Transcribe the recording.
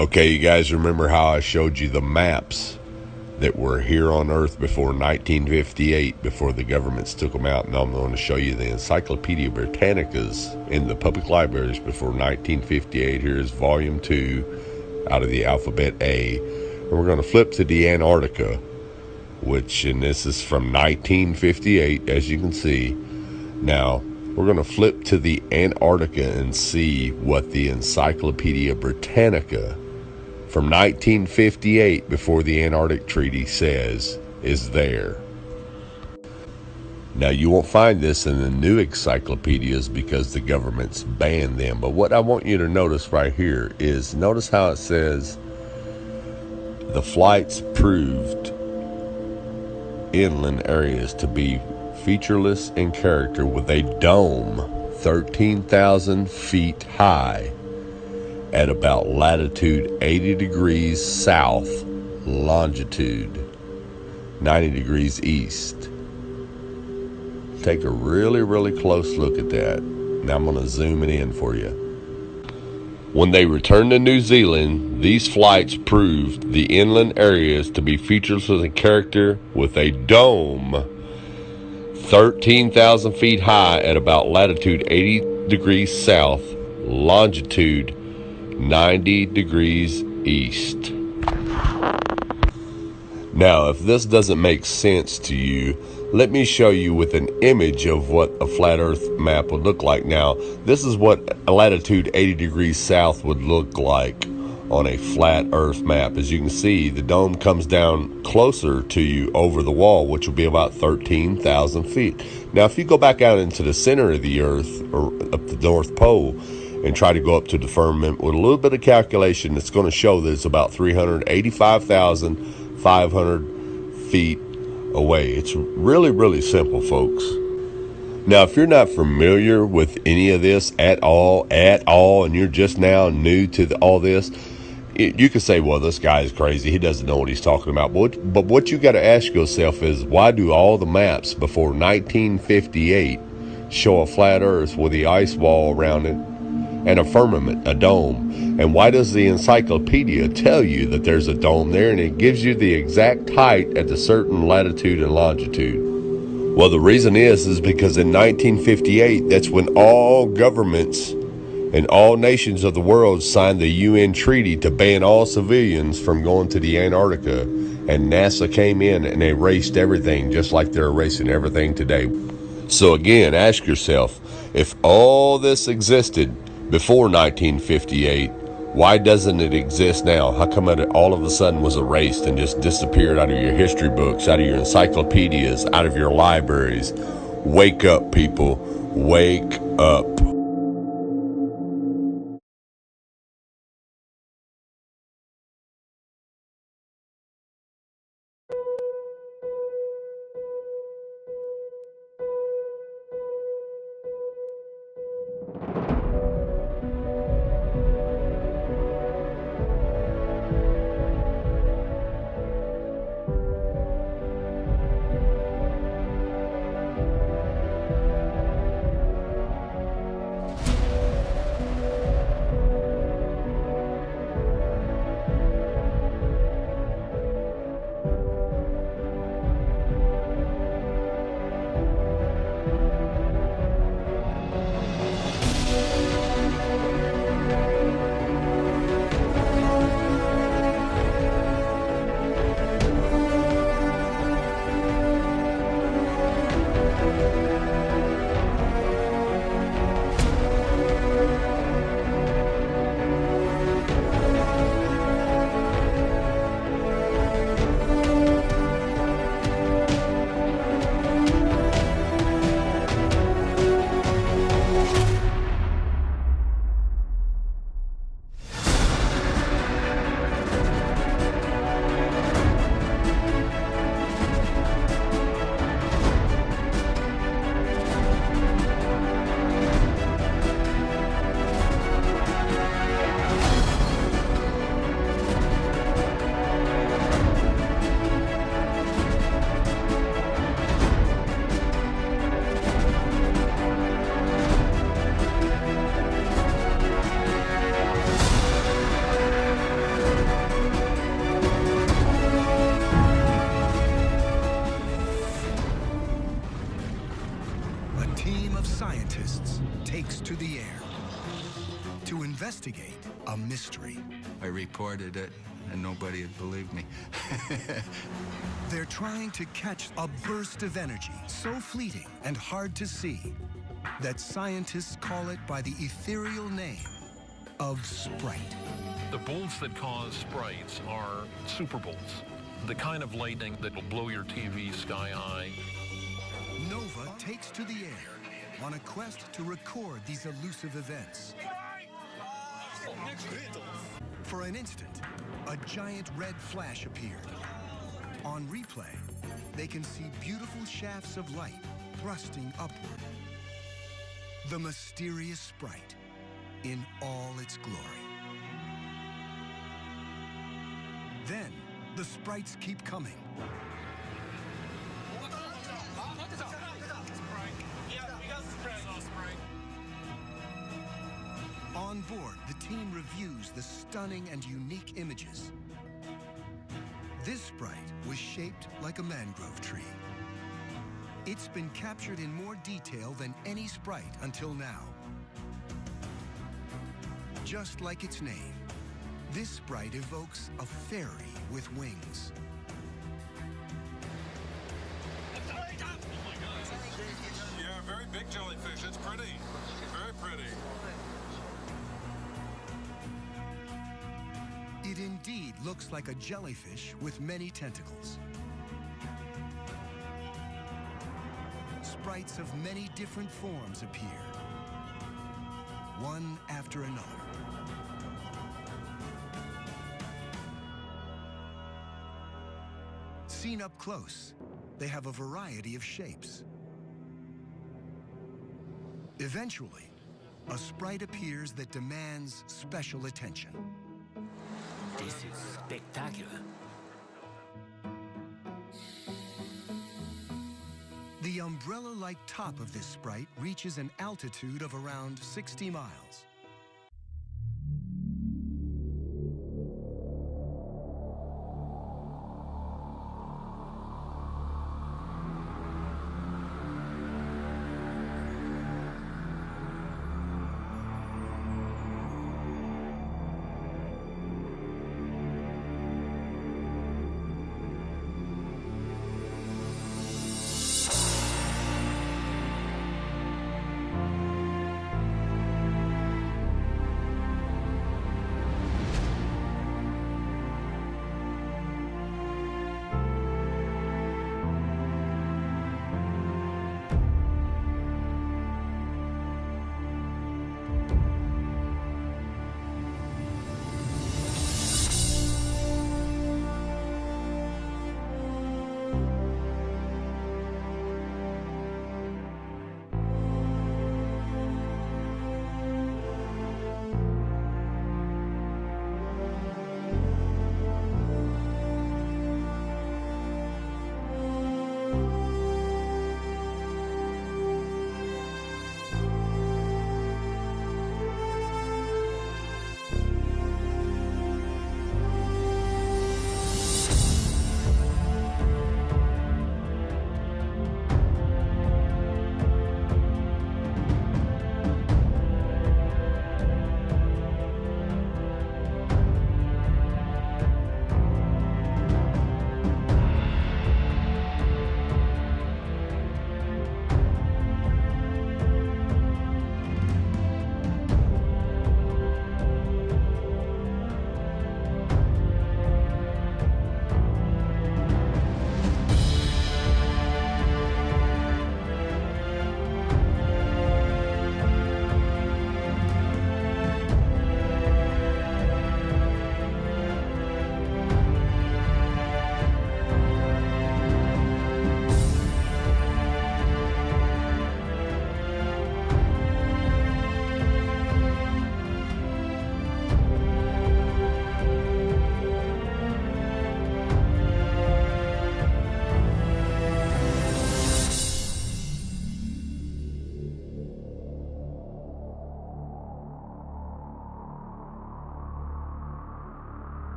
Okay, you guys remember how I showed you the maps that were here on Earth before 1958, before the governments took them out? Now I'm going to show you the Encyclopedia Britannicas in the public libraries before 1958. Here's volume 2 out of the alphabet A. And we're going to flip to the Antarctica, and this is from 1958, as you can see. Now, we're going to flip to the Antarctica and see what the Encyclopedia Britannica from 1958, before the Antarctic Treaty, says is there. Now, you won't find this in the new encyclopedias because the government's banned them. But what I want you to notice right here is, notice how it says the flights proved inland areas to be featureless in character, with a dome 13,000 feet high at about latitude 80 degrees south, longitude 90 degrees east. Take a really close look at that. Now I'm going to zoom it in for you. When they returned to New Zealand, these flights proved the inland areas to be featureless in character, with a dome 13,000 feet high at about latitude 80 degrees south, longitude 90 degrees east. Now, if this doesn't make sense to you, let me show you with an image of what a flat earth map would look like. Now, this is what a latitude 80 degrees south would look like on a flat earth map. As you can see, the dome comes down closer to you over the wall, which will be about 13,000 feet. Now, if you go back out into the center of the earth, or up the North Pole, and try to go up to the firmament with a little bit of calculation, it's going to show that it's about 385,500 feet away. It's really simple, folks. Now, if you're not familiar with any of this at all, and you're just now new to all this, you could say, well, this guy is crazy. He doesn't know what he's talking about. But what you got to ask yourself is, why do all the maps before 1958 show a flat earth with the ice wall around it and a firmament, a dome? And why does the encyclopedia tell you that there's a dome there, and it gives you the exact height at a certain latitude and longitude? Well, the reason is because in 1958, that's when all governments and all nations of the world signed the UN treaty to ban all civilians from going to the Antarctica, and NASA came in and erased everything, just like they're erasing everything today. So again, ask yourself, if all this existed before 1958, why doesn't it exist now? How come it all of a sudden was erased and just disappeared out of your history books, out of your encyclopedias, out of your libraries? Wake up, people. Wake up. scientists takes to the air to investigate a mystery. I reported it, and nobody had believed me. They're trying to catch a burst of energy so fleeting and hard to see that scientists call it by the ethereal name of Sprite. The bolts that cause sprites are super bolts, the kind of lightning that will blow your TV sky high. Nova takes to the air on a quest to record these elusive events. For an instant, a giant red flash appeared. On replay, they can see beautiful shafts of light thrusting upward. The mysterious Sprite in all its glory. Then, the sprites keep coming. On board, the team reviews the stunning and unique images. This Sprite was shaped like a mangrove tree. It's been captured in more detail than any Sprite until now. Just like its name, this Sprite evokes a fairy with wings. Yeah, very big jellyfish. It's pretty. Very pretty. It indeed looks like a jellyfish with many tentacles. Sprites of many different forms appear, one after another. Seen up close, they have a variety of shapes. Eventually, a Sprite appears that demands special attention. This is spectacular. The umbrella-like top of this Sprite reaches an altitude of around 60 miles.